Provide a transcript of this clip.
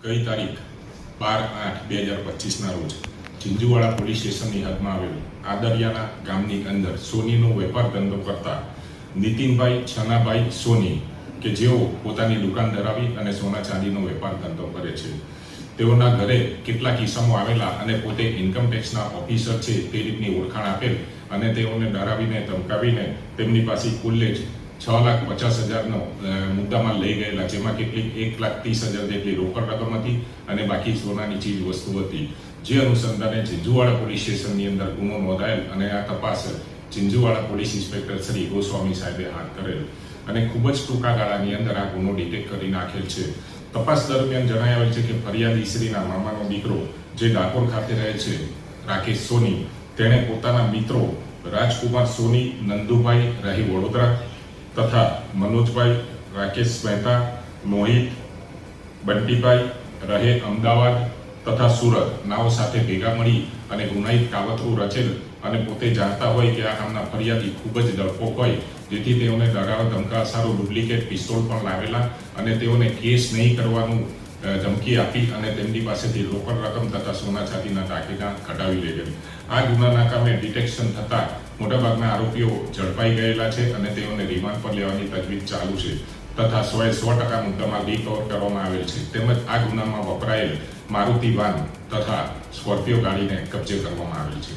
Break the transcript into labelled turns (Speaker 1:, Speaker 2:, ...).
Speaker 1: ગઈ તારીખ 12/8/2025ના રોજ ઝીંઝુવાડા પોલીસ સ્ટેશનની હદમાં આવેલ આદરિયાના ગામની અંદર સોનીનો વેપાર ધંધો કરતા નીતિનભાઈ છનાભાઈ સોની કે જેઓ પોતાની દુકાન ધરાવી અને સોના ચાંદીનો વેપાર ધંધો કરે છે. તેઓના ઘરે કેટલાક ઇસમો આવેલા અને પોતે ઇન્કમ ટેક્સના ઓફિસર છે તે રીતની ઓળખાણ આપેલ અને તેઓને ડરાવીને ધમકાવીને તેમની પાસે કુલ 6,50,000નો મુદ્દામાલ લઈ ગયેલા, જેમાં કેટલીક 1,30,000 જેટલી રોકડ રકમ હતી અને બાકી સોનાની ચીજ વસ્તુ હતી. જે અનુસંધાને ઝીંઝુવાડા પોલીસ સ્ટેશનની અંદર ગુનો નોંધાયેલ અને આ તપાસ ઝીંઝુવાડા પોલીસ ઇન્સ્પેક્ટર શ્રી ગોસ્વામી સાહેબે હાથ કરેલ અને ખૂબ જ ટૂંકા ગાળાની અંદર આ ગુનો ડિટેક્ટ કરી નાખેલ છે. તપાસ દરમિયાન જણાવેલ છે કે ફરિયાદી શ્રીના મામાનો દીકરો જે ડાકોર ખાતે રહે છે, રાકેશ સોની, તેણે પોતાના મિત્રો રાજકુમાર સોની, નંદુભાઈ રહી વડોદરા તથા મનોજભાઈ રાકેશ મહેતા, મોહિત બંટીભાઈ રહે અમદાવાદ તથા સુરત નાઓ સાથે ભેગા મળી અને ગુનાહિત કાવતરું રચેલ અને પોતે જાણતા હોય કે આ કામના ફરિયાદી ખૂબ જ ડરપોક હોય, જેથી તેઓને ડરાવા ધમકાવા સારું ડુપ્લિકેટ પિસ્તોલ પણ લાવેલા અને તેઓને કેસ નહીં કરવાનું ધમકી આપી અને તેમની પાસેથી રોકડ રકમ તથા સોના ચાંદીના દાગીના કઢાવી લઈ ગઈ. આ ગુનાના કામે ડિટેક્શન થતાં મોટાભાગના આરોપીઓ ઝડપાઈ ગયેલા છે અને તેઓને રિમાન્ડ પર લેવાની તજવીજ ચાલુ છે તથા 100% મુદ્દામાલ રિકવર કરવામાં આવેલ છે. તેમજ આ ગુનામાં વપરાયેલ મારુતિ વાન તથા સ્કોર્પિયો ગાડીને કબજે કરવામાં આવેલ છે.